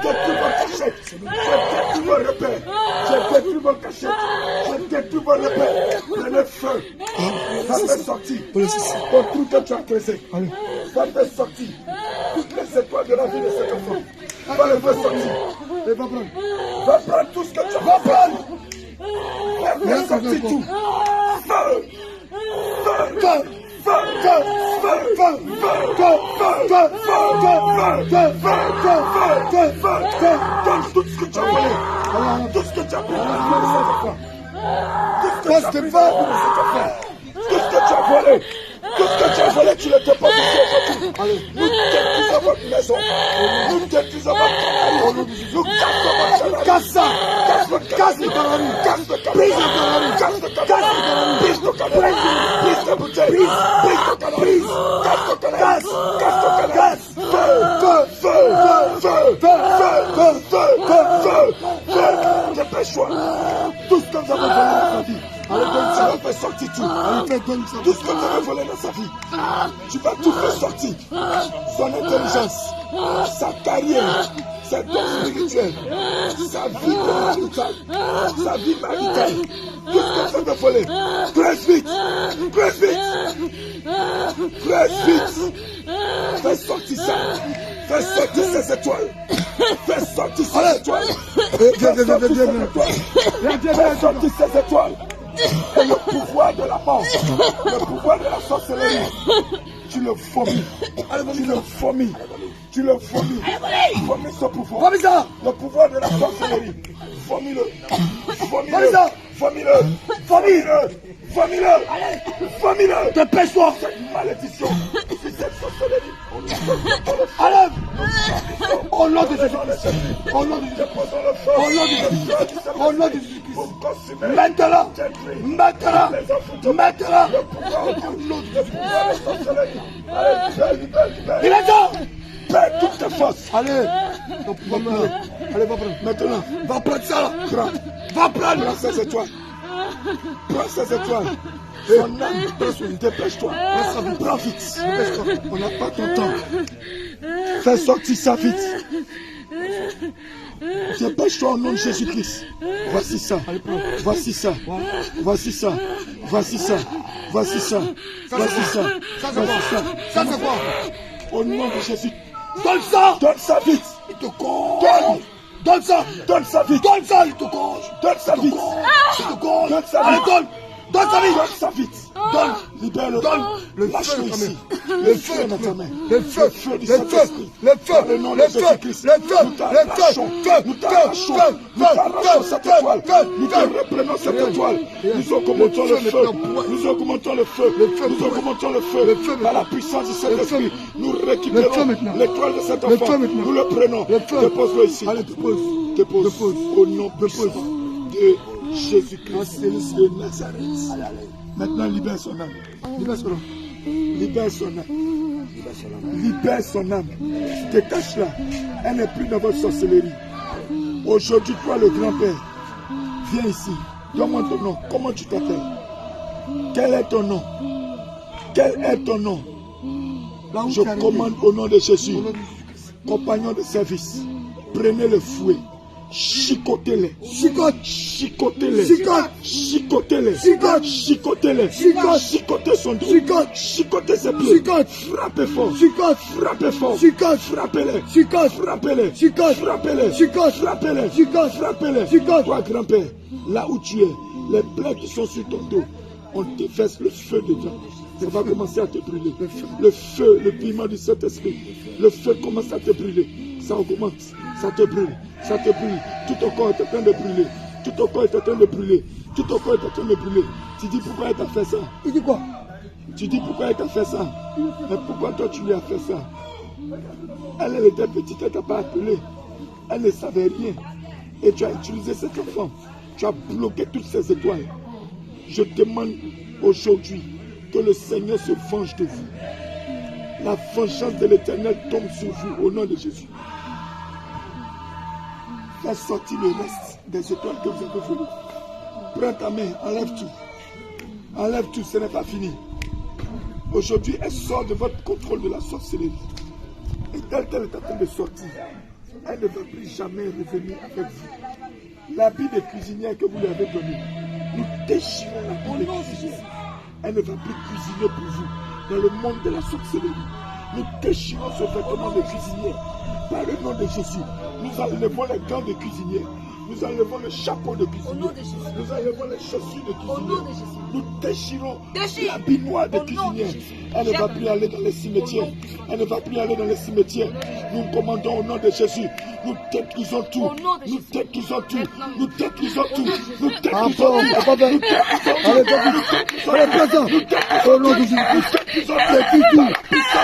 détruis vos cachettes. Je détruis vos repères. Je détruis vos cachettes. Je détruis vos repères. Prenez feu. Ça fait sortir. Ton trou que tu as creusé. Ça fait sortir. Toutes les étoiles de la vie de cet enfant. Va le faire sortir. Et va prendre. Va prendre tout ce que tu as. Va prendre. Va faire sortir tout. Feu. Feu. Feu. Donne tout ce que tu as volé. Tout ce que tu as pris. Tout ce que tu as pris. Tout ce que tu as volé. Tout ce que tu as volé, tu le déposes ici aujourd'hui. Nous détruisons votre maison. Nous détruisons votre travail. Nous cassons votre travail. Casse ça. Casse le canari. Casse le canari. Casse le canari. Brise le canari. Brise la bouteille. Brise le canari. Casse le canari. Casse le canari. Feu. Feu. Feu. Feu. Feu. Feu. Feu. Feu. Dépêche-toi. Tout ce que vous avez volé dans sa vie. Ça va faire sortir tout. Tout ce que tu avais volé dans sa vie, tu vas tout faire sortir. Son intelligence, sa carrière, ses dons spirituels, sa vie maritale, tout ce que tu avais volé. Presse vite, presse vite, presse vite. Fais sortir ça. Fais sortir ces étoiles. Fais sortir ces étoiles. Fais sortir ces étoiles. Et le pouvoir de la mort, le pouvoir de la sorcellerie, tu le vomis, tu le vomis, tu le vomis, vomis ce pouvoir, le pouvoir de la sorcellerie, vomis-le, vomis-le, vomis-le, vomis-le, vomis-le, vomis-le, dépêche-toi, cette malédiction, cette sorcellerie, allez, au nom de Jésus-Christ, au nom de Jésus-Christ, au nom de Jésus-Christ, au nom de Jésus-Christ. Maintenant, maintenant, maintenant, il est temps. Perds toutes tes forces. Allez, allez, va prendre. Maintenant, va prendre ça. Prends. Va prendre ces étoiles. Prends ces étoiles. Son âme, dépêche-toi. Prends vite. Dépêche-toi. On n'a pas ton temps. Fais sortir ça vite. Dépêche-toi au nom de Jésus-Christ. Voici ça. Voici ça. Voici ça. Voici ça. Voici ça. Voici ça. Ça c'est quoi? Au nom de Jésus. Donne ça. Donne ça vite. Il te cause. Donne ça. Donne ça vite. Donne ça. Il te cause. Donne ça vite. Il te cause. Donne ça vite. Allez, donne. Donne ça vite. Donne ça vite. Donne. Libère-le. Donne. Lâche-le ici. Le feu dans ta main. Le feu du Saint-Esprit. Le feu. Le nom de Jésus-Christ. Le feu. Nous t'arrachons. Nous t'arrachons. Nous t'arrachons cette étoile. Nous te reprenons cette étoile. Nous augmentons le feu. Nous augmentons le feu. Nous augmentons le feu. Par la puissance du Saint-Esprit. Nous récupérons l'étoile de cet enfant. Nous le prenons. Dépose-le ici. Dépose. Au nom puissant de Jésus-Christ de Nazareth. Maintenant, libère son âme. Libère son âme. Libère son âme. Libère son âme. Détache-la. Elle n'est plus dans votre sorcellerie. Aujourd'hui, toi, le grand-père, viens ici. Donne-moi ton nom. Comment tu t'appelles? Quel est ton nom? Quel est ton nom? Je commande au nom de Jésus. Compagnon de service, prenez le fouet. Chicotez-les. Chicotez-les. Chicotez-les. Chicotez-les. Chicotez son dos. Chicotez ses pieds. Frappez fort. Frappez fort. Frappez-les. Frappez-les. Frappez-les. Frappez-les. Frappez-les. Toi, grand-père, là où tu es, les plaies qui sont sur ton dos, on te verse le feu de Dieu. Ça va commencer à te brûler. Le feu, le piment du Saint-Esprit. Le feu commence à te brûler. Ça augmente. Ça te brûle. Ça te brûle. Tout ton corps est en train de brûler. Tout ton corps est en train de brûler. Tout ton corps est en train de brûler. Tu dis pourquoi elle t'a fait ça? Il dit quoi? Tu dis pourquoi elle t'a fait ça? Mais pourquoi toi tu lui as fait ça? Elle était petite, elle t'a pas appelé. Elle ne savait rien. Et tu as utilisé cet enfant. Tu as bloqué toutes ces étoiles. Je demande aujourd'hui que le Seigneur se venge de vous. La vengeance de l'Éternel tombe sur vous au nom de Jésus. Fais sortir le reste des étoiles que vous avez volées. Prends ta main, enlève tout. Enlève tout, ce n'est pas fini. Aujourd'hui, elle sort de votre contrôle de la sorcellerie. Et telle qu'elle est en train de sortir, Elle ne va plus jamais revenir avec vous. L'habit de cuisinière que vous lui avez donné, nous déchirons l'habit de cuisinière. Elle ne va plus cuisiner pour vous dans le monde de la sorcellerie. Nous déchirons ce vêtement de cuisinière par le nom de Jésus. Nous enlevons les gants de cuisinière. Nous enlevons le chapeau de cuisinier. Nous enlevons les chaussures de cuisinier. Nous déchirons l'habit noir de cuisinier. Elle ne va plus aller dans les cimetières. Elle ne va plus aller dans les cimetières. Nous commandons au nom de Jésus. Nous détruisons tout. Nous détruisons tout. Nous détruisons tout. Nous détruisons tout. Au nom de Jésus.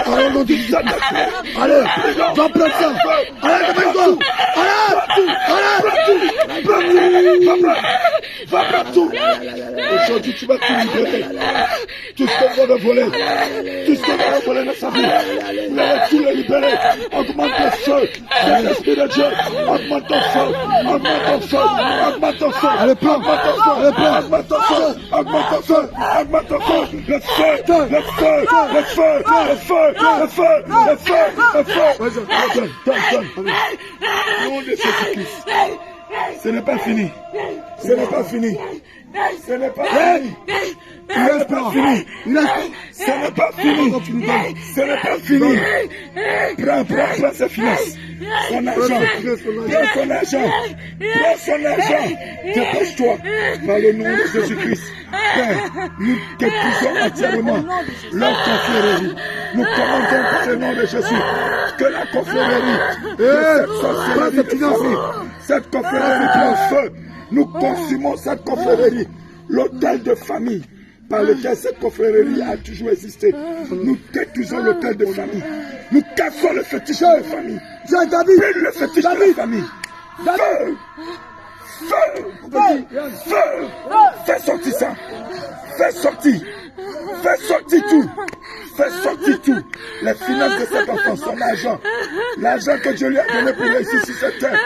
Au nom de Jésus. Allez, va prendre ça. Allez, va prendre tout. Aujourd'hui, tu vas tout libérer. Tout ce qu'on va voler. Tout ce qu'on va voler dans sa vie. Vous allez tout le libérer. Augmente ton feu. L'Esprit de Dieu. Augmente ton feu. Augmente ton feu. Augmente ton feu. Allez, prends. Augmente ton feu. Augmente ton feu. Augmente ton feu. Augmente ton feu. Le feu. Le feu. Le feu. Le feu. Le feu. Le feu. Le feu. Donne. Nom de Jésus-Christ. Ce n'est pas fini. Ce n'est pas fini. Ce n'est pas fini. Ce n'est pas fini. Ce n'est pas fini. Ce n'est pas fini. Prends ses finances. Son argent. Prends son argent. Prends son argent. Dépêche-toi par le nom de Jésus-Christ. Père, nous détruisons entièrement leur confrérie. Nous commandons par le nom de Jésus que la confrérie, cette confrérie qui est en feu, nous consumons cette confrérie, l'autel de famille par lequel cette confrérie a toujours existé. Nous détruisons l'autel de famille. Nous cassons le fétiche de famille. Le fétiche de la famille. Feu! Feu! Feu! Fais sortir ça! Fais sortir! Fais sortir tout! Fais sortir tout! Les finances de cet enfant, son argent, l'argent que Dieu lui a donné pour réussir sur cette terre.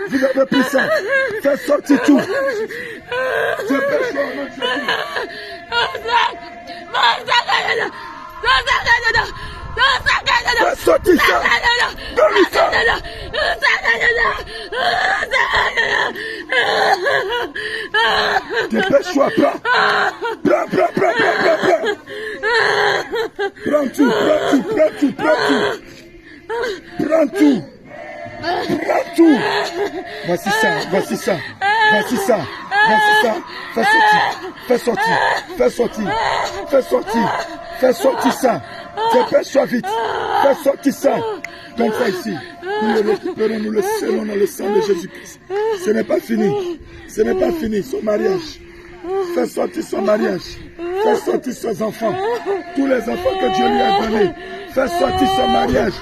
Vous avez pris ça! Fais sortir tout! Dépêche-toi au nom de Jésus! Fais sortir ça! Donne-lui ça! Dépêche-toi, prends tout! Prends tout! Voici ça! Fais sortir ça! Dépêche-toi vite! Fais sortir ça! Donne ça ici! Nous le récupérons, nous le scellons dans le sang de Jésus-Christ. Ce n'est pas fini! Ce n'est pas fini, son mariage! Fais sortir son mariage! Fais sortir ses enfants! Tous les enfants que Dieu lui a donnés! Fais sortir son mariage!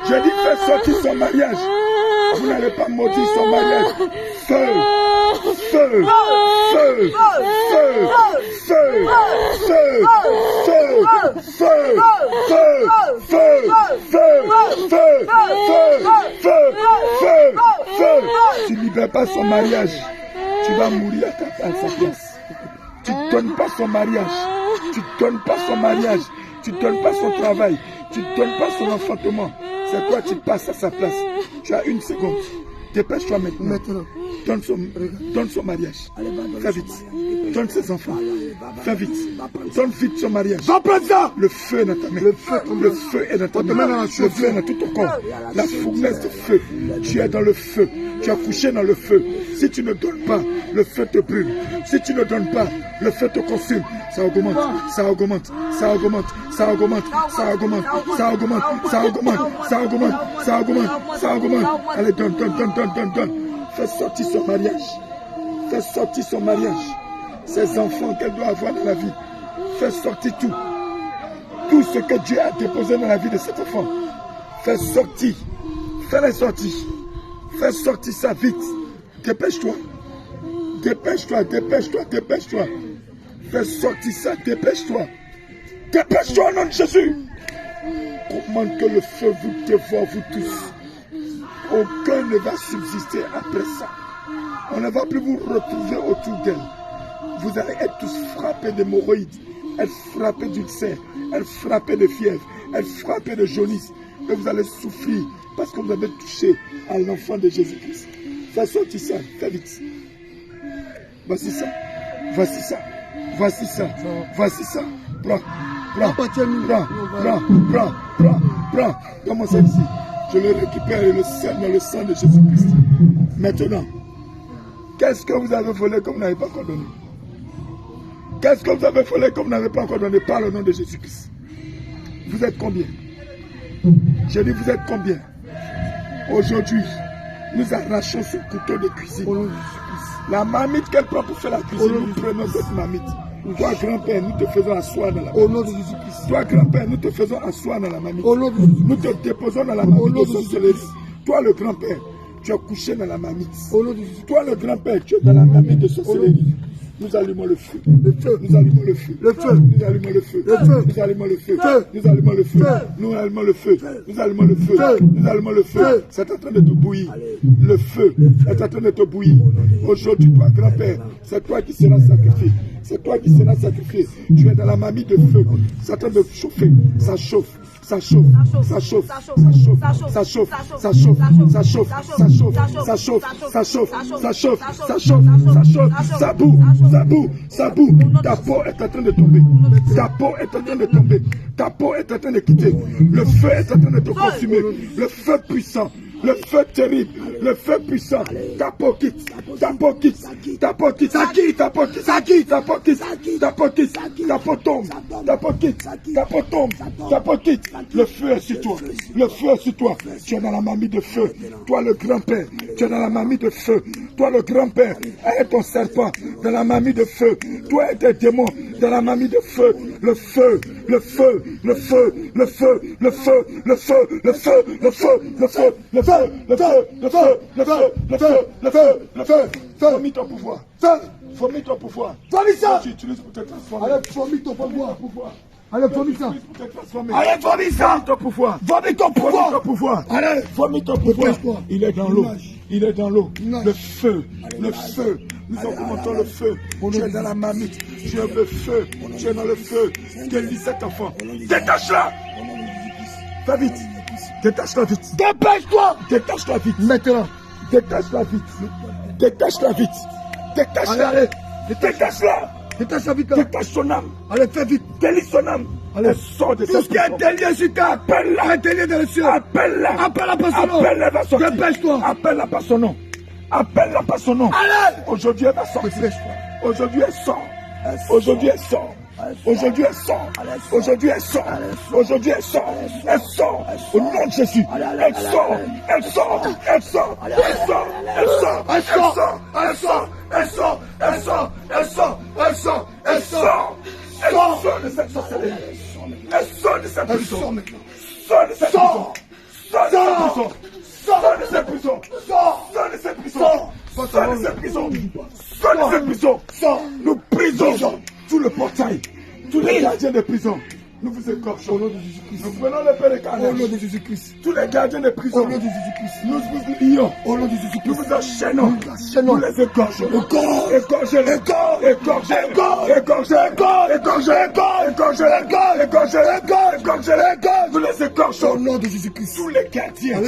Je dis fais sortir son mariage! Vous n'allez pas maudire son mariage! Feu! Feu! Feu! Feu! Feu! Feu! Feu! Feu! Feu! Tu ne libères pas son mariage, tu vas mourir à sa place. Tu ne donnes pas son mariage, tu ne donnes pas son mariage, tu ne donnes pas son travail, tu ne donnes pas son enfantement. C'est toi qui passes à sa place. Tu as une seconde. Dépêche-toi maintenant. Donne son mariage. Fais vite. Donne ses enfants. Fais vite. Donne vite son mariage. Va prendre ça. Le feu est dans ta main. Le feu est dans ta main. Le feu est dans tout ton corps. La fournaise de feu. Tu es dans le feu. Tu as couché dans le feu. Si tu ne donnes pas, le feu te brûle. Si tu ne donnes pas, le feu te consume. Ça augmente. Ça augmente. Ça augmente. Ça augmente. Ça augmente. Ça augmente. Ça augmente. Ça augmente. Ça augmente. Ça augmente. Allez, donne. Fais sortir son mariage. Fais sortir son mariage. Ses enfants qu'elle doit avoir dans la vie. Fais sortir tout. Tout ce que Dieu a déposé dans la vie de cet enfant. Fais sortir. Fais-les sortir. Fais sortir ça vite. Dépêche-toi. Dépêche-toi. Fais sortir ça. Dépêche-toi. Dépêche-toi au nom de Jésus. Commande que le feu vous dévore, vous tous. Aucun ne va subsister après ça. On ne va plus vous retrouver autour d'elle. Vous allez être tous frappés d'hémorroïdes, être frappés d'ulcères, être frappés de fièvre, être frappés de jaunisse. Et vous allez souffrir parce que vous avez touché à l'enfant de Jésus-Christ. Fais sortir ça, fais vite. Voici ça, voici ça, voici ça, voici ça. Prends. Comment ça ici? Je le récupère et le sers dans le sang de Jésus-Christ. Maintenant, qu'est-ce que vous avez volé comme vous n'avez pas encore donné? Qu'est-ce que vous avez volé comme vous n'avez pas encore donné par le nom de Jésus-Christ? Vous êtes combien? J'ai dit, vous êtes combien? Aujourd'hui, nous arrachons ce couteau de cuisine. La marmite qu'elle prend pour faire la cuisine, nous prenons cette marmite. Toi, grand-père, nous te faisons asseoir dans la marmite. Au nom de Jésus-Christ. Toi, grand-père, nous te faisons asseoir dans la marmite. Au nom de Jésus-Christ. Nous te déposons dans la marmite de sorcellerie. Toi, le grand-père, tu es couché dans la marmite. Au nom de Jésus-Christ. Toi, le grand-père, tu es dans la marmite de sorcellerie. Nous allumons le feu. Nous allumons le feu. Nous allumons le feu. Nous allumons le feu. Nous allumons le feu. Nous allumons le feu. Nous allumons le feu. Nous allumons le feu. C'est en train de te bouillir. Le feu est en train de te bouillir. Aujourd'hui, toi, grand-père, c'est toi qui seras sacrifié. C'est toi qui seras sacrifié. Tu es dans la marmite de feu. C'est en train de chauffer. Ça chauffe. Ça chauffe, ça chauffe, ça chauffe, ça chauffe, ça chauffe, ça chauffe, ça chauffe, ça chauffe, ça chauffe, ça chauffe, ça chauffe, ça chauffe, ça boue, ça boue, ça boue. Ta peau est en train de tomber. Ta peau est en train de tomber. Ta peau est en train de quitter. Le feu est en train de te consumer. Le feu puissant. Le feu terrible, le feu puissant, ta peau quitte, ta peau quitte, ta peau quitte, ça quitte, ta peau quitte, ça quitte, ta peau quitte, ta peau quitte, ta peau tombe, ta peau quitte, ta peau tombe, ta peau quitte. Le feu est sur toi, le feu est sur toi. Tu es dans la marmite de feu. Toi le grand-père, tu es dans la marmite de feu. Toi le grand-père, avec ton serpent, dans la marmite de feu. Toi et tes démons, dans la marmite de feu. Le feu, le feu, le feu, le feu, le feu, le feu, le feu, le feu, le feu, le feu. Le feu, le feu, le feu, le feu, le feu, le feu, vomis ton pouvoir. Vomis ton pouvoir. Vomis ça. Tu utilises pour te transformer. Allez, vomis ton pouvoir. Allez, vomis ça. Allez, vomis ça. Ton pouvoir. Vomis ton pouvoir. Ton pouvoir. Allez, vomis ton pouvoir. Il est dans l'eau. Il est dans l'eau. Le feu, le feu. Nous augmentons le feu. Tu es dans la marmite. Tu es le feu. Tu es dans le feu. Délie cet enfant. Détache-la. Fais vite. Détache-la vite. Dépêche-toi. Détache-la vite. Maintenant. Détache-la vite. Détache-la vite. Détache-la. Allez. Détache-la. Détache-la vite. Détache son âme. Allez, fais vite. Délie son âme. Allez, sors de cette tout ce qui est délié sur ta. Appelle-la. Délié dans le ciel. Appelle-la. Appelle-la par son nom. Appelle-la par son nom. Dépêche-toi. Appelle-la par son nom. Appelle-la par son nom. Allez. Aujourd'hui, elle va sortir. Aujourd'hui, elle sort. Aujourd'hui, elle sort. Aujourd'hui elle sort. Aujourd'hui elle sort. Aujourd'hui elle sort. Elle sort. Au nom de Jésus. Elle sort. Elle sort. Elle sort. Elle sort. Elle sort. Elle sort. Elle sort. Elle sort. Elle sort. Elle sort. Elle sort. Elle sort. Elle sort de cette sorcellerie. Elle sort de cette prison. Sors de cette prison. Sors de cette prison. Sors de cette prison. Sors de cette prison. Sors de cette prison. Sors. Nous prisons tout le portail. Tous les gardiens de prison, nous vous écorchons. Au nom de Jésus-Christ. Nous prenons le Père de carnage. Au nom de Jésus-Christ. Tous les gardiens de prison. Au nom de Jésus-Christ. Nous vous lions. Au nom de Jésus-Christ. Nous vous enchaînons. Nous les écorchons. Égorgez. Égorgez. Égorgez. Égorgez. Égorgez. Égorgez. Égorgez. Nous les écorchons. Au nom de Jésus-Christ. Tous les gardiens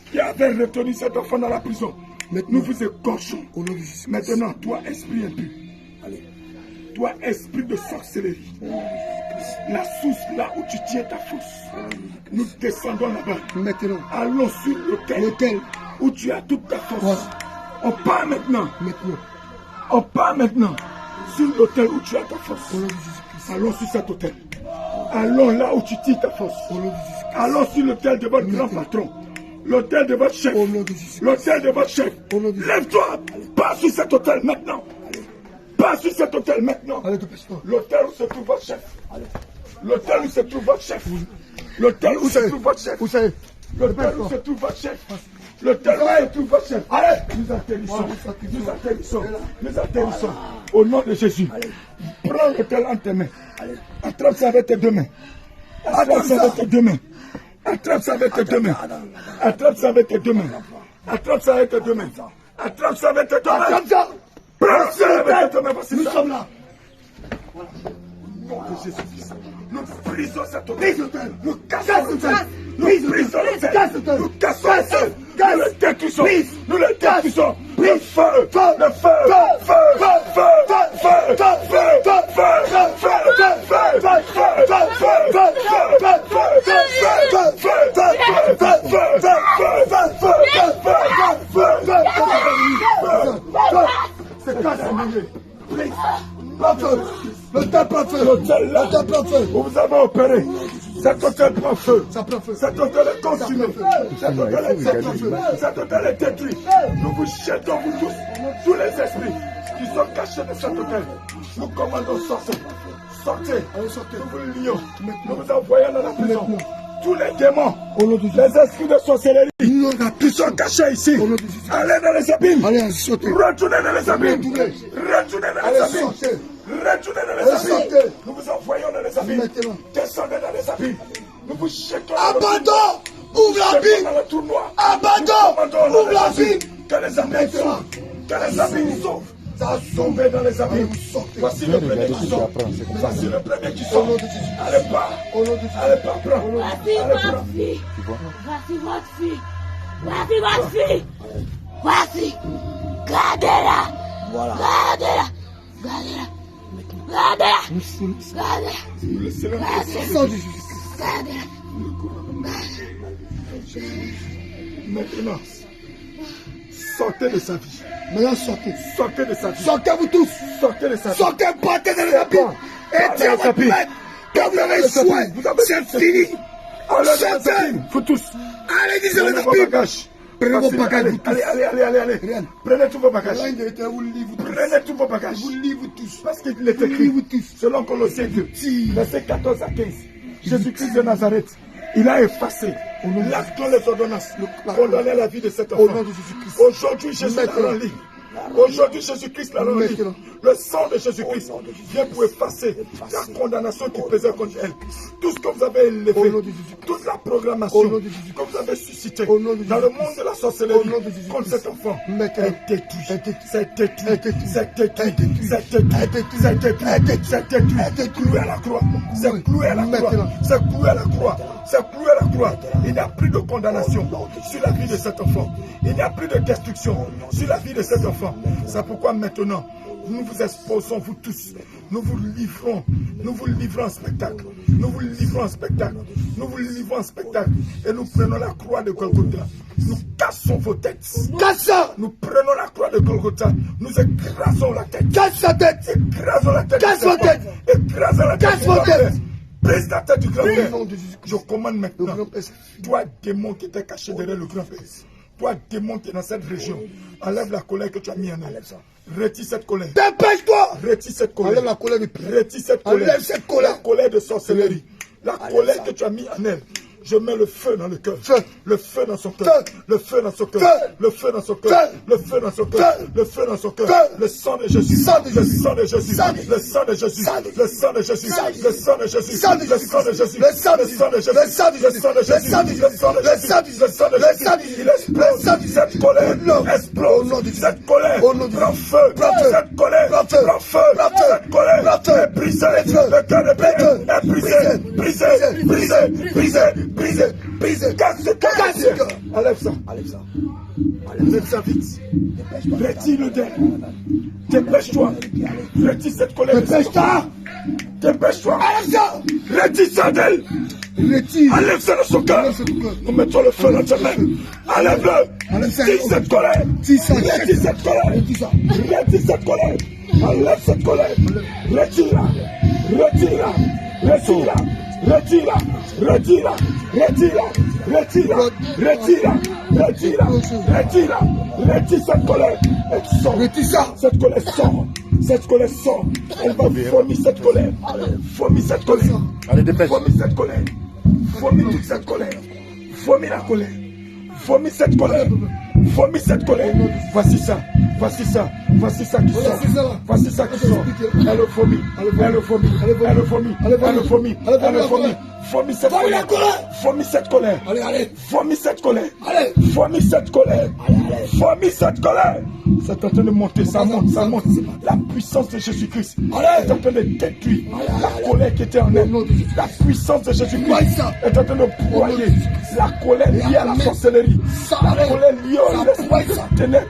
qui avaient retenu cet enfant dans la prison, nous vous écorchons. Au nom de Jésus-Christ. Maintenant, toi, esprit impur. Allez. Toi, esprit de sorcellerie, la source là où tu tiens ta force, nous descendons là-bas. Maintenant, allons sur l'autel où tu as toute ta force. On part maintenant. On part maintenant sur l'autel où tu as ta force. Allons sur cet autel. Allons là où tu tires ta force. Allons sur l'autel de votre grand patron. L'autel de votre chef. L'autel de votre chef. Lève-toi. Passe sur cet autel maintenant. Pas sur cet hôtel maintenant. L'hôtel où se trouve votre chef. L'hôtel où se trouve votre chef. L'hôtel où se trouve votre chef. L'hôtel où se trouve votre chef. L'hôtel où se trouve votre chef. Allez, nous atterrissons. Nous atterrissons. Nous atterrissons. Au nom de Jésus. Prends l'hôtel en tes mains. Attrape ça avec tes deux mains. Attrape ça avec tes deux mains. Attrape ça avec tes deux mains. Attrape ça avec tes deux mains. Attrape ça avec tes deux mains. Attrape ça avec tes deux mains. Attrape ça. Nous sommes là. Au nom de Jésus-Christ. Nous brisons cette hôtel. Nous cassons l'hôtel. Nous brisons l'hôtel. Nous cassons l'hôtel. Nous le détruisons. Nous le détruisons. Le feu. Le feu. Feu. Feu. C'est cassé, l'hôtel prend feu. L'hôtel prend feu. Vous avez opéré. Cet hôtel prend feu. Cet hôtel est consumé. Cet hôtel est détruit. Cet hôtel est détruit. Nous vous jetons, vous tous les esprits qui sont cachés de cet hôtel. Nous commandons, sortez. Sortez. Nous vous lions. Nous vous envoyons dans la prison. Tous les démons, les esprits de sorcellerie qui sont cachés ici, allez dans les abîmes, retournez dans les abîmes, retournez dans les abîmes, retournez dans les abîmes. Nous vous envoyons dans les abîmes, descendez dans les abîmes, nous vous jetons. Abandon, ouvre l'abîme, abandon, ouvre l'abîme, que les abîmes s'ouvrent, que les abîmes s'ouvrent. Ça a sauvé dans les abîmes. Voici le premier qui sort. Voici le premier qui sort. Allez pas. Allez pas, prends. Voici votre fille. Voici votre fille. Voici votre fille. Voici. Gardez-la. Voilà. Gardez-la. Gardez-la. Gardez-la. Gardez-la. Maintenant, sortez de sa vie. Maintenant sortez. Sortez de sa vie. Sortez vous tous. Sortez de sa vie. Sortez, partez dans les abîmes. Et dites à votre maître que vous avez soin. C'est fini. Sortez. Vous tous. Allez, disez les abîmes. Prenez vos bagages. Allez. Prenez tous vos bagages. Prenez Prenez tous vos bagages. vous livre tous. Parce qu'il est écrit, selon Colossiens 2, versets 14 à 15, Jésus-Christ de Nazareth, il a effacé l'acte dans les ordonnances, condamné la vie de cet enfant. Aujourd'hui, Jésus l'a rendu. Aujourd'hui, Jésus-Christ l'a rendu. Le sang de Jésus-Christ vient pour effacer la condamnation qui pesait contre elle. Tout ce que vous avez élevé, toute la programmation que vous avez suscitée dans le monde de la sorcellerie contre cet enfant est détruit. C'est détruit. C'est détruit. C'est détruit. C'est détruit. C'est détruit. C'est cloué à la croix. C'est cloué à la croix. C'est cloué à la croix. C'est cloué à la croix. Il n'y a plus de condamnation sur la vie de cet enfant. Il n'y a plus de destruction sur la vie de cet enfant. C'est pourquoi maintenant, nous vous exposons, vous tous. Nous vous livrons en spectacle. Nous vous livrons en spectacle. Nous vous livrons en spectacle. Et nous prenons la croix de Golgotha. Nous cassons vos têtes. Casse-ça. Nous prenons la croix de Golgotha. Nous écrasons la tête. Casse sa tête. Écrasons la tête. Casse vos têtes. Écrasons la tête. Casse vos têtes. Brise la tête du grand-père. Je commande maintenant. Toi, démon qui était caché derrière le grand-père. Toi, démon qui est dans cette région. Enlève la colère que tu as mis en elle. Retire cette colère. Dépêche-toi. Retire cette colère. Enlève la colère de pied. Retire cette colère. Enlève cette colère. La colère de sorcellerie. La colère que tu as mis en elle. Je mets le feu dans le cœur. Le feu dans son cœur. Le feu dans son cœur. Le feu dans son cœur. Le feu dans son cœur. Le feu dans son cœur. Le sang de Jésus. Le sang de Jésus. Le sang de Jésus. Le sang de Jésus. Le sang de Jésus. Le sang de Jésus. Le sang de Jésus. Le sang de Jésus. Le sang de Jésus. Le sang de Jésus. Le sang de Jésus. Le sang de Jésus. Il explose. Cette colère explose. Cette colère prend feu. Cette colère prend feu. Cette colère est brisée. Le cœur de Pierre est brisé. Brisé. Casse. Enlève ça. Enlève ça vite. Retire le dé. Dépêche-toi. Retire cette colère. Dépêche-toi. Enlève ça. Retire ça d'elle. Retire. Enlève ça de son cœur. Nous mettons le feu dans ta main. Enlève-le. Retire cette colère. Retire cette colère. Retire cette colère. Enlève cette colère. Retire-la. Retire-la. Retire-la. Retire-la. Retire-la. Retire-la. Retire-la. Retire-la. Retire-la. Retire-la. Retire cette colère. Elle sort. Retire ça. Cette colère sort. Cette colère sort. Elle va vomir cette colère. Vomir cette colère. Allez, dépêche. Vomir cette colère. Vomir toute cette colère. Vomir la colère. Vomir cette colère. Vomir cette colère. Voici ça. Voici ça. Voici ça qui sort. Voici ça qui sort. Elle le vomit. Elle le vomit. Elle le vomit. Elle le vomit. Elle le vomit. Vomit cette colère. Vomit cette colère. Allez. Vomit cette colère. Allez. Vomit cette colère. Vomit cette colère. C'est en train de monter, ça monte, ça monte. La puissance de Jésus-Christ est en train de détruire la colère qui était en elle. La puissance de Jésus-Christ est en train de broyer la colère liée à la sorcellerie. La colère liée au l'esprit ténèbres.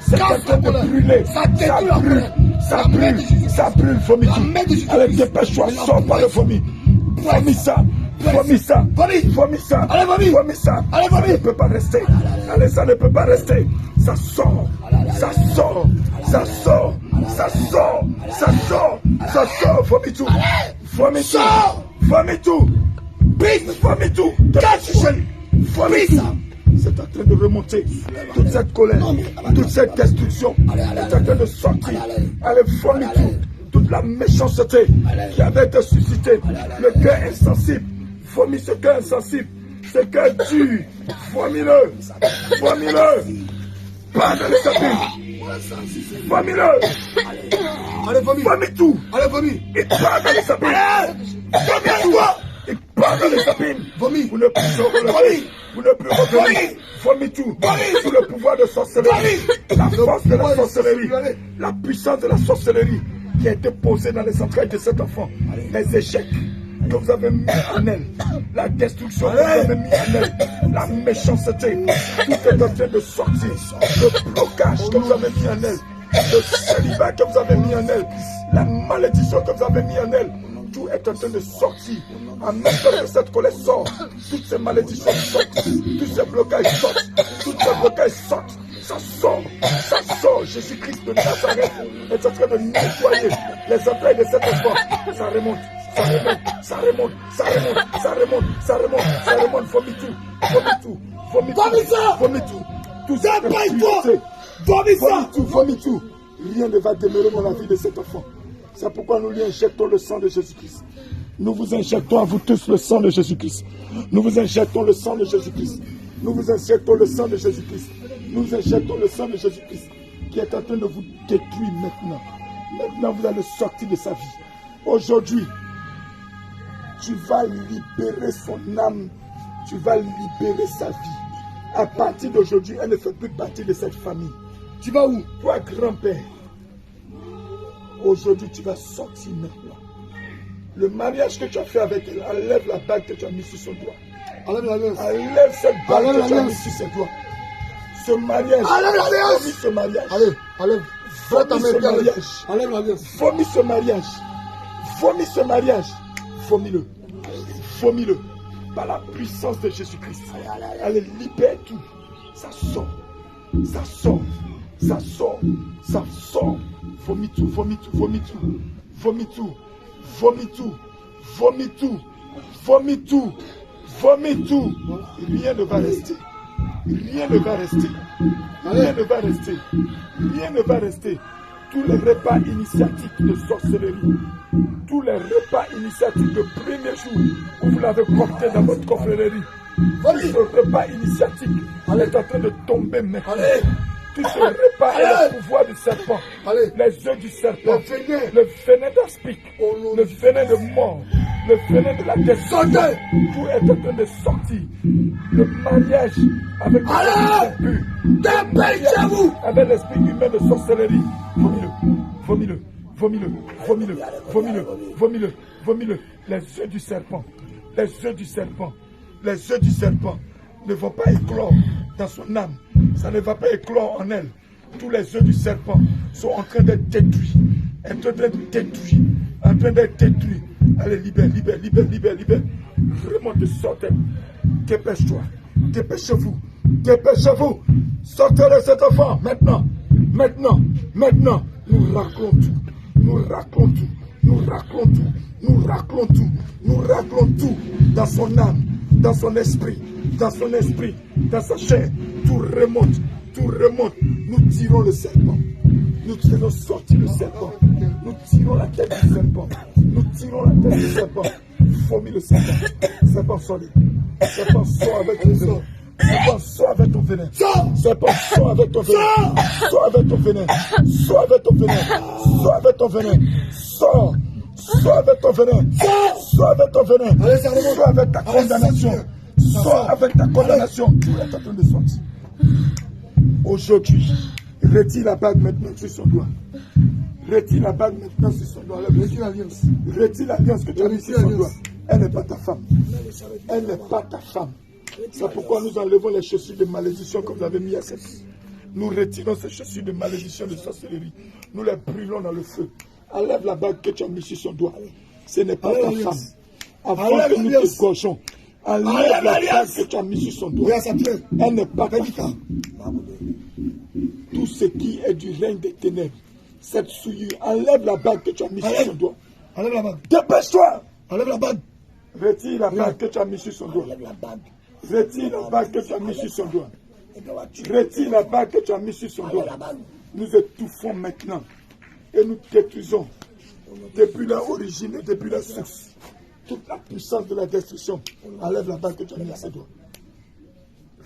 C'est en train de brûler. Ça brûle, ça brûle, ça brûle. Vomis tout. Allez, dépêche-toi, sors par le vomi. Vomis ça. Vomis ça, vomis ça, allez, vomis ça, allez, vomis. Ça ne peut pas rester, allez, ça ne peut pas rester, ça sort, ça sort, ça sort, ça sort, ça sort, ça sort, vomis tout, vomis tout, vomis tout, vomis tout, vomis ça. C'est en train de remonter, toute cette colère, toute cette destruction, est en train de sortir, allez, vomis tout, toute la méchanceté qui avait été suscitée, le cœur insensible. Vomis ce cœur insensible, ce cœur dur, vomis-le, vomis-le, pas dans les sapines, vomis-le, allez, vomis tout, allez, vomis, et pas dans les sapines, vomis-toi, et pas dans les sapines, vomis, vous ne pouvez relever, vous ne pouvez revenir, vomis tout, sous le pouvoir de sorcellerie, la force de la sorcellerie, la puissance de la sorcellerie qui a été posée dans les entrailles de cet enfant, les échecs que vous avez mis en elle, la destruction que vous avez mis en elle, la méchanceté, tout est en train de sortir, le blocage que vous avez mis en elle, le célibat que vous avez mis en elle, la malédiction que vous avez mis en elle, tout est en train de sortir. En même temps que cette colère sort, toutes ces malédictions sortent, tous ces blocages sortent, tous ces blocages sortent. Ça sort, Jésus-Christ de Nazareth est en train de nettoyer les entrailles de cet enfant. Ça remonte, ça remonte, ça remonte, ça remonte, ça remonte, ça remonte, ça remonte, vomis tout, vomis tout, vomis tout, vomis tout, tout ça, vomis tout, rien ne va demeurer dans la vie de cet enfant. C'est pourquoi nous lui injectons le sang de Jésus-Christ. Nous vous injectons à vous tous le sang de Jésus-Christ. Nous vous injectons le sang de Jésus-Christ. Nous vous injectons le sang de Jésus-Christ. Nous injectons le sang de Jésus-Christ qui est en train de vous détruire maintenant. Maintenant, vous allez sortir de sa vie. Aujourd'hui, tu vas libérer son âme. Tu vas libérer sa vie. À partir d'aujourd'hui, elle ne fait plus partie de cette famille. Tu vas où? Toi, grand-père. Aujourd'hui, tu vas sortir maintenant. Le mariage que tu as fait avec elle, enlève la bague que tu as mise sur son doigt. Enlève cette bague que tu as mise sur ses doigts. Ce mariage, vomis ce mariage. Vomis ce mariage. Vomis ce mariage. Vomis ce mariage. Vomis-le. Vomis-le. Par la puissance de Jésus-Christ. Allez, libère tout. Ça sort. Ça sort. Ça sort. Ça sort. Vomis tout. Vomis tout. Vomis tout. Vomis tout. Vomis tout. Vomis tout. Vomis tout. Vomis tout. Rien ne va rester. Rien ne va rester. Rien ne va rester. Rien ne va rester. Tous les repas initiatiques de sorcellerie, tous les repas initiatiques de premier jour où vous l'avez porté dans votre confrérie, tout ce repas initiatique est en train de tomber maintenant. Tout ce repas est le pouvoir du serpent, les œufs du serpent, le venin d'aspic, le venin de mort, le venin de la destruction, tout est en train de sortir. Le mariage avec avec l'esprit humain de sorcellerie, vomis-le, vomis-le, vomis-le, vomis-le, vomis-le, vomis-le. Les œufs du serpent, les œufs du serpent, les œufs du serpent ne vont pas éclore dans son âme. Ça ne va pas éclore en elle. Tous les œufs du serpent sont en train d'être détruits. En train d'être détruits. En train d'être détruits. Allez, libère, libère, libère, libère, libère. Remonte, sortez. Dépêche-toi. Dépêchez-vous. Dépêchez-vous. Sortez de cet enfant. Maintenant. Maintenant. Maintenant. Nous raclons tout. Nous raclons tout. Nous raclons tout. Nous raclons tout. Nous raclons tout. Dans son âme. Dans son esprit. Dans son esprit. Dans sa chair. Tout remonte. Tout remonte. Nous tirons le serpent. Nous tirons sortir le serpent. Nous tirons la tête du serpent. Nous tirons la tête du serpent. Vomis le serpent. Serpent solide. Serpent sort avec ton venin. Serpent sort avec ton venin. Serpent sort avec ton venin. Sort avec ton venin. Sort avec ton venin. Sort avec ton venin. Sors. Sors avec ton venin. Sors avec ton venin. Sors avec ta condamnation. Sors avec ta condamnation. Tout est en train de sortir. Aujourd'hui, Retire la bague maintenant sur son doigt. Retire la bague maintenant sur son doigt. Retire l'alliance. Retire l'alliance que tu as mis sur son doigt. Elle n'est pas ta femme. Elle n'est pas ta femme. C'est pourquoi nous enlevons les chaussures de malédiction que vous avez mis à cette fille. Nous retirons ces chaussures de malédiction, de sorcellerie. Nous les brûlons dans le feu. Enlève la bague que tu as mis sur son doigt. Ce n'est pas ta femme. Avant que nous te gorgeons, enlève la bague que tu as mis sur son doigt. Elle n'est pas ta femme. Tout ce qui est du règne des ténèbres, cette souillure, enlève la bague que tu as mis sur son doigt. Enlève la bague. Dépêche-toi. Enlève la bague. Retire la bague que tu as mis sur son doigt. Retire la bague que tu as mis sur son doigt. Retire la bague que tu as mis sur son doigt. Nous étouffons maintenant et nous détruisons depuis l'origine et depuis la source toute la puissance de la destruction. Enlève la bague que tu as mis à ses doigts.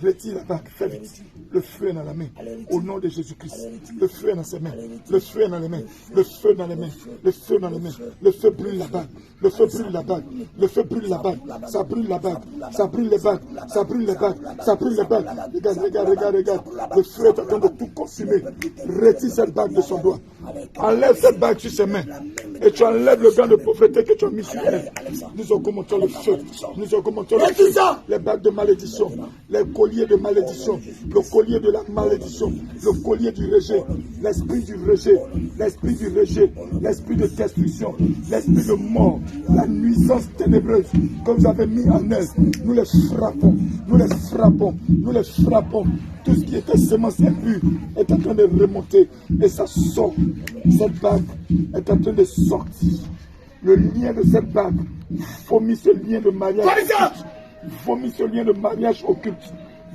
Retire la bague, fais vite. Le feu est dans la main. Au nom de Jésus-Christ. Le feu est dans ses mains. Le feu est dans les mains. Le feu dans les mains. Le feu dans les mains. Le feu brûle la bague. Le feu brûle la bague. Le feu brûle la bague. Ça brûle la bague. Ça brûle les bagues. Ça brûle les bagues. Ça brûle les bagues. Regarde, regarde, regarde, regarde. Le feu est en train de tout consumer. Retire cette bague de son doigt. Enlève cette bague sur ses mains. Et tu enlèves le gant de pauvreté que tu as mis sur elle. Nous augmentons le feu. Nous augmentons le feu. Les bagues de malédiction. Les collier de malédiction, le collier de la malédiction, le collier du rejet, l'esprit du rejet, l'esprit du rejet, l'esprit de destruction, l'esprit de mort, la nuisance ténébreuse que vous avez mis en elle. Nous les frappons, nous les frappons, nous les frappons. Tout ce qui était semence impure est en train de remonter et ça sort. Cette bague est en train de sortir. Le lien de cette bague vomit ce lien de mariage. Vomit ce lien de mariage occulte.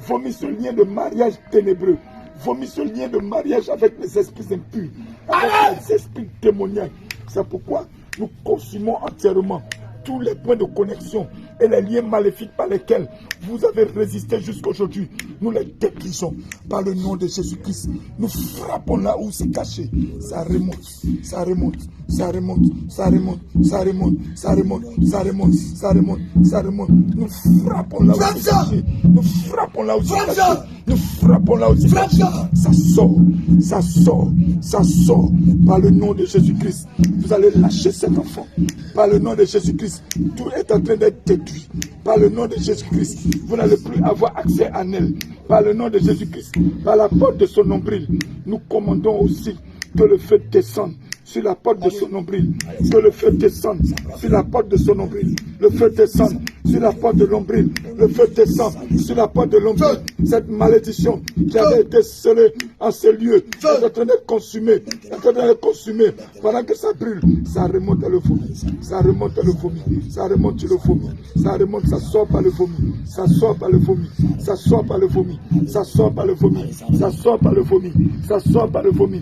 Vomit ce lien de mariage ténébreux. Vomit ce lien de mariage avec les esprits impurs, avec les esprits démoniaques. C'est pourquoi nous consumons entièrement tous les points de connexion et les liens maléfiques par lesquels vous avez résisté jusqu'aujourd'hui. Nous les détruisons par le nom de Jésus-Christ. Nous frappons là où c'est caché. Ça remonte, ça remonte, ça remonte, ça remonte, ça remonte, ça remonte, ça remonte, ça remonte, ça remonte. Nous frappons là où c'est caché. Nous frappons là où c'est caché. Nous frappons là où c'est caché. Ça sort, ça sort, ça sort par le nom de Jésus-Christ. Vous allez lâcher cet enfant. Par le nom de Jésus-Christ, tout est en train d'être détruit. Par le nom de Jésus-Christ, vous n'allez plus avoir accès à elle. Par le nom de Jésus-Christ, par la porte de son nombril, nous commandons aussi que le feu descende sur la porte de son nombril. Que le feu descende sur la porte de son nombril. Le feu descende sur la porte de l'ombril. Le feu descend sur la porte de l'ombril. Cette malédiction qui avait été scellée en ce lieu est en train d'être consumée. Est en train d'être consumée. Pendant que ça brûle, ça remonte à le vomi. Ça remonte à le vomi. Ça remonte sur le vomi. Ça remonte, ça sort par le vomi. Ça sort par le vomi. Ça sort par le vomi. Ça sort par le vomi. Ça sort par le vomi. Ça sort par le vomi.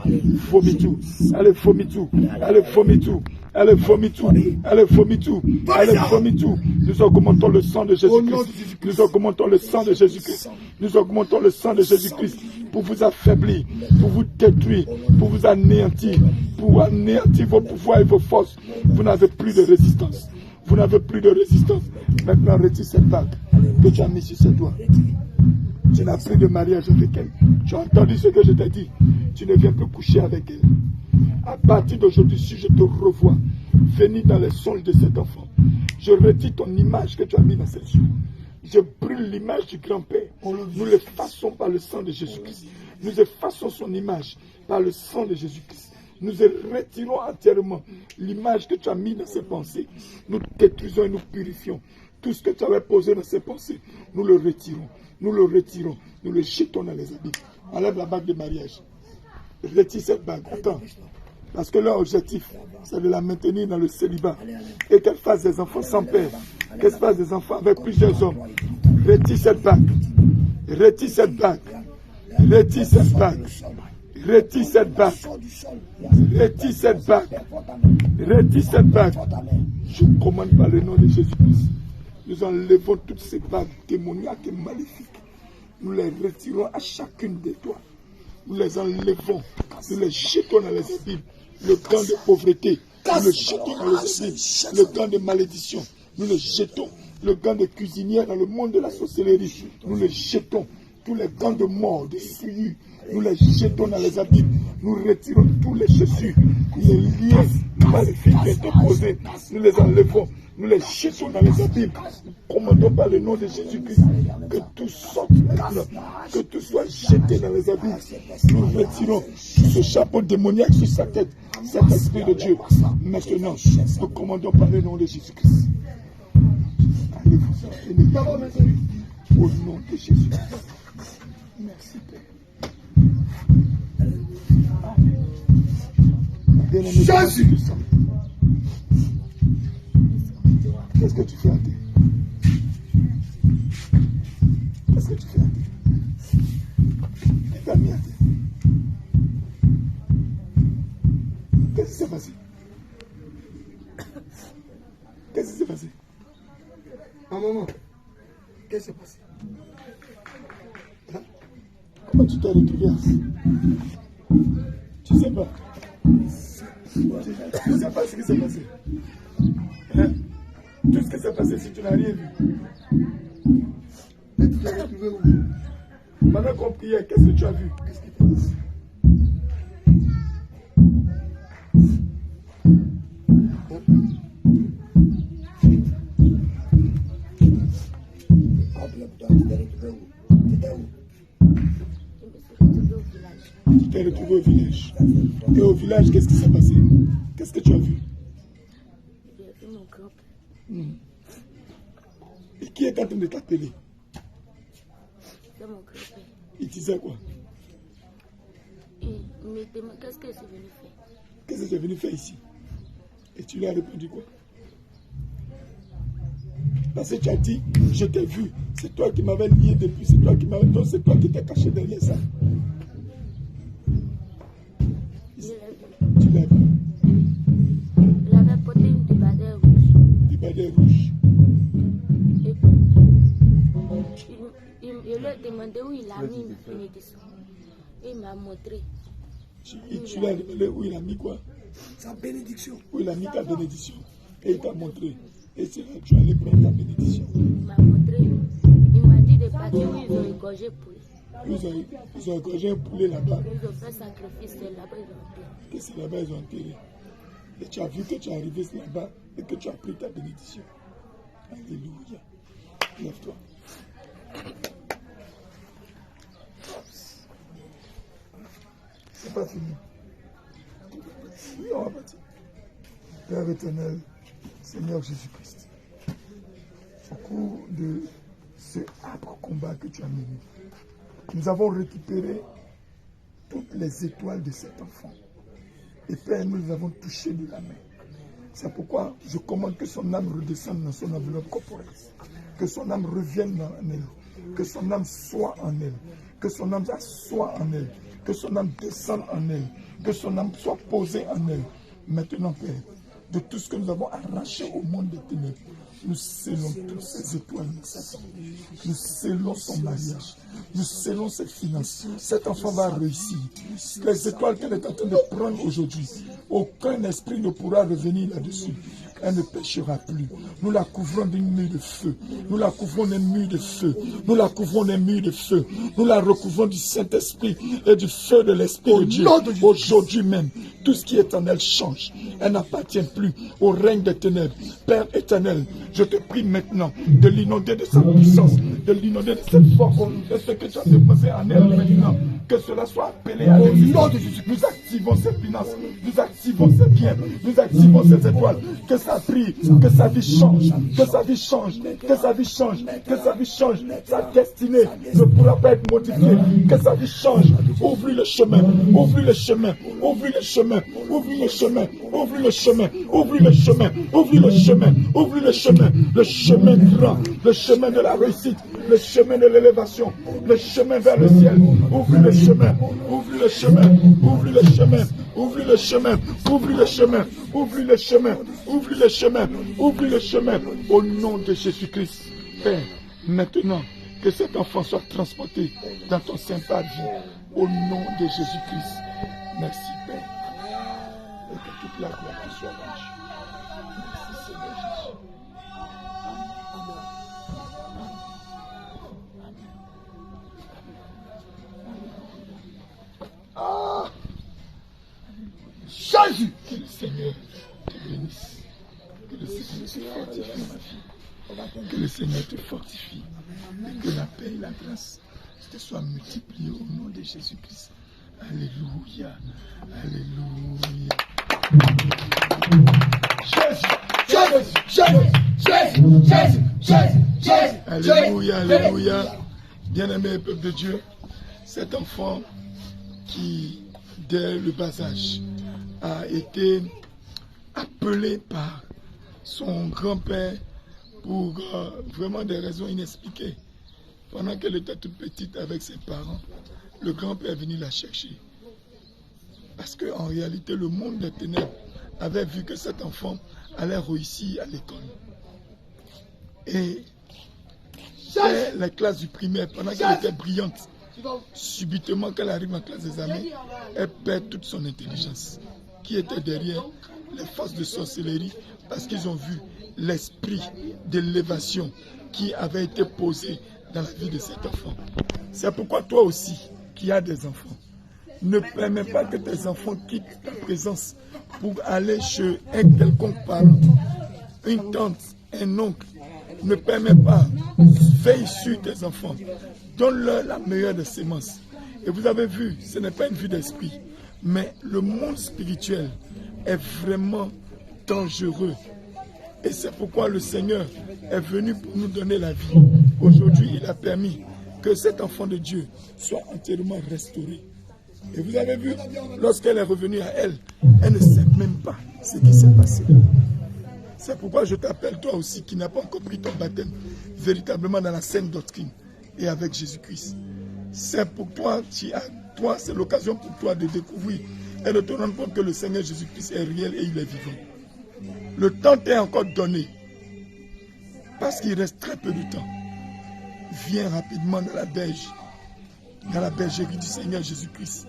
Vomit tout. Allez, vomit tout. Elle vomit tout. Elle vomit tout. Elle vomit tout. Elle vomit tout. Nous augmentons le sang de Jésus-Christ. Nous augmentons le sang de Jésus-Christ. Nous augmentons le sang de Jésus-Christ pour vous affaiblir, pour vous détruire, pour vous anéantir, pour anéantir vos pouvoirs et vos forces. Vous n'avez plus de résistance. Vous n'avez plus de résistance. Maintenant, retire cette bague que tu as mis sur ses doigts. Tu n'as plus de mariage avec elle. Tu as entendu ce que je t'ai dit. Tu ne viens plus coucher avec elle. À partir d'aujourd'hui, si je te revois venir dans les songes de cet enfant, je retire ton image que tu as mis dans ses yeux. Je brûle l'image du grand-père. Nous l'effaçons par le sang de Jésus-Christ. Nous effaçons son image par le sang de Jésus-Christ. Nous retirons entièrement l'image que tu as mis dans ses pensées. Nous détruisons et nous purifions. Tout ce que tu avais posé dans ses pensées, nous le retirons. Nous le retirons. Nous le jetons dans les abîmes. Enlève la bague de mariage. Retire cette bague. Attends. Parce que leur objectif, c'est de la maintenir dans le célibat. Et qu'elle fasse des enfants sans père. Qu'elle fasse des enfants avec plusieurs hommes. Retire cette bague. Retire cette bague. Retire cette bague. Retire cette bague. Retire cette bague. Retire cette bague. Je commande par le nom de Jésus-Christ. Nous enlevons toutes ces bagues démoniaques et maléfiques. Nous les retirons à chacune des doigts. Nous les enlevons. Nous les jetons dans les abîmes. Le gant de pauvreté, nous le jetons dans les abîmes. Le gant de malédiction, nous le jetons. Le gant de cuisinière dans le monde de la sorcellerie, nous le jetons. Tous les gants de mort, de souillure, nous les jetons dans les abîmes. Nous retirons tous les Jésus, les liens maléfiques qui étaient posés. Nous les enlevons, nous les jetons dans les abîmes. Nous commandons par le nom de Jésus-Christ que tout sorte maintenant, que tout soit jeté dans les abîmes. Nous retirons ce chapeau démoniaque sur sa tête, cet esprit de Dieu. Maintenant, nous commandons par le nom de Jésus-Christ. Allez-vous, au nom de Jésus. Merci, Père. Jésus. Qu'est-ce que tu fais à terre? Qu'est-ce que tu fais à terre? Qui t'a mis à terre? Qu'est-ce qui s'est passé? Qu'est-ce qui s'est passé? Ah, maman, qu'est-ce qui s'est passé? Hein? Comment tu t'es retrouvé ainsi? Tu sais pas. Tu ne sais pas ce qui s'est passé. Hein? Tout ce qui s'est passé, si tu n'as rien vu. Mais tu t'es retrouvé où? Pendant qu'on priait, qu'est-ce que tu as vu? Qu'est-ce qui t'est passé? Tu t'es retrouvé au village. Et au village, qu'est-ce qui s'est passé? Qu'est-ce que tu as vu? J'ai vu mon grand-père. Et qui est en train de t'appeler? C'est mon grand-père. Il disait quoi? Il me demande qu'est-ce que je suis venu faire. Qu'est-ce que tu es venu faire ici? Et tu lui as répondu quoi? Parce que tu as dit, je t'ai vu, c'est toi qui m'avais lié depuis, c'est toi qui m'avais dit, c'est toi qui t'es caché derrière ça. Tu l'as vu. Il avait porté une débardeur rouge. Débardeur rouge. Et il lui a demandé où il a mis ma bénédiction. Et il m'a montré. Tu lui as demandé où il a mis quoi? Sa bénédiction. Où il a mis ta bénédiction. Et il t'a montré. Et c'est là que tu allais prendre ta bénédiction. Il m'a montré. Il m'a dit de partir où ils ont égorgé poulet. Ils ont égorgé un poulet là-bas. Ils ont fait sacrifice là-bas, ils ont enterré. Et c'est là-bas ils ont enterré. Et tu as vu que tu es arrivé là-bas et que tu as pris ta bénédiction. Alléluia. Lève-toi. C'est pas fini. Oui, on va partir. Père éternel, Seigneur Jésus-Christ, au cours de ce âpre combat que tu as mené, nous avons récupéré toutes les étoiles de cet enfant. Et Père, nous les avons touchées de la main. C'est pourquoi je commande que son âme redescende dans son enveloppe corporelle. Que son âme revienne en elle. Que son âme soit en elle. Que son âme soit en elle. Que son âme descende en elle. Que son âme soit posée en elle. Maintenant, Père, de tout ce que nous avons arraché au monde des ténèbres, nous scellons toutes ces étoiles. Nous scellons son mariage. Nous scellons ses finances. Cet enfant va réussir. Les étoiles qu'elle est en train de prendre aujourd'hui, aucun esprit ne pourra revenir là-dessus. Elle ne péchera plus. Nous la couvrons d'une mur de feu. Nous la couvrons d'un mur de feu. Nous la couvrons d'un mur de feu. Nous la recouvrons du Saint-Esprit et du feu de l'Esprit de Dieu. Aujourd'hui même, tout ce qui est en elle change. Elle n'appartient plus au règne des ténèbres. Père éternel, je te prie maintenant de l'inonder de sa puissance, de l'inonder de cette force, de ce que tu as déposé en elle maintenant. Que cela soit appelé à l'existence. Nous activons ses finances, nous activons ses biens, nous activons ses étoiles. Que ça brille, que sa vie change, que sa vie change, que sa vie change, que sa vie change. Sa destinée ne pourra pas être modifiée. Que sa vie change. Ouvre le chemin, ouvre le chemin, ouvre le chemin, ouvre le chemin, ouvre le chemin, ouvre le chemin, ouvre le chemin, ouvre le chemin, le chemin grand, le chemin de la réussite, le chemin de l'élévation, le chemin vers le ciel. Ouvre le chemin, ouvre le chemin, ouvre le chemin, ouvre le chemin, ouvre le chemin, ouvre le chemin, ouvre le chemin, ouvre le chemin, au nom de Jésus-Christ. Père, maintenant, que cet enfant soit transporté dans ton Saint-Père, au nom de Jésus-Christ. Merci, Père. Et que toute la gloire te soit rendue. Merci, Seigneur Jésus. Jésus. Que le Seigneur te bénisse. Que le Seigneur te fortifie, ma fille. Que le Seigneur te fortifie. Et que la paix et la grâce te soient multipliées au nom de Jésus-Christ. Alléluia. Alléluia. Alléluia, alléluia. Bien-aimé peuple de Dieu, cet enfant qui, dès le bas âge, a été appelé par son grand-père pour vraiment des raisons inexpliquées. Pendant qu'elle était toute petite avec ses parents, le grand-père est venu la chercher. Parce qu'en réalité, le monde des ténèbres avait vu que cet enfant allait réussir à l'école. Et dès la classe du primaire, pendant qu'elle était brillante, subitement, quand elle arrive en classe des armées, elle perd toute son intelligence. Qui était derrière les forces de sorcellerie, parce qu'ils ont vu l'esprit d'élévation qui avait été posé dans la vie de cet enfant. C'est pourquoi toi aussi, qui as des enfants, ne permets pas que tes enfants quittent ta présence pour aller chez un quelconque parent, une tante, un oncle. Ne permets pas, veille sur tes enfants, donne-leur la meilleure des semences. Et vous avez vu, ce n'est pas une vue d'esprit, mais le monde spirituel est vraiment dangereux. Et c'est pourquoi le Seigneur est venu pour nous donner la vie. Aujourd'hui, il a permis que cet enfant de Dieu soit entièrement restauré. Et vous avez vu, lorsqu'elle est revenue à elle, elle ne sait même pas ce qui s'est passé. C'est pourquoi je t'appelle toi aussi qui n'as pas encore pris ton baptême véritablement dans la sainte doctrine et avec Jésus-Christ. C'est pour toi, c'est l'occasion pour toi de découvrir et de te rendre compte que le Seigneur Jésus-Christ est réel et il est vivant. Le temps t'est encore donné parce qu'il reste très peu de temps. Viens rapidement dans la bergerie du Seigneur Jésus-Christ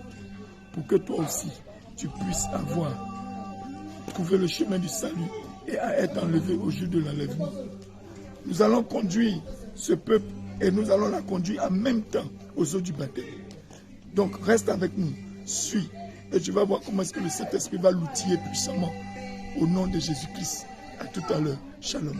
pour que toi aussi tu puisses trouver le chemin du salut et à être enlevé au jour de l'enlèvement. Nous allons conduire ce peuple et nous allons la conduire en même temps aux eaux du baptême. Donc reste avec nous, suis et tu vas voir comment est-ce que le Saint-Esprit va l'outiller puissamment au nom de Jésus-Christ. À tout à l'heure. Shalom.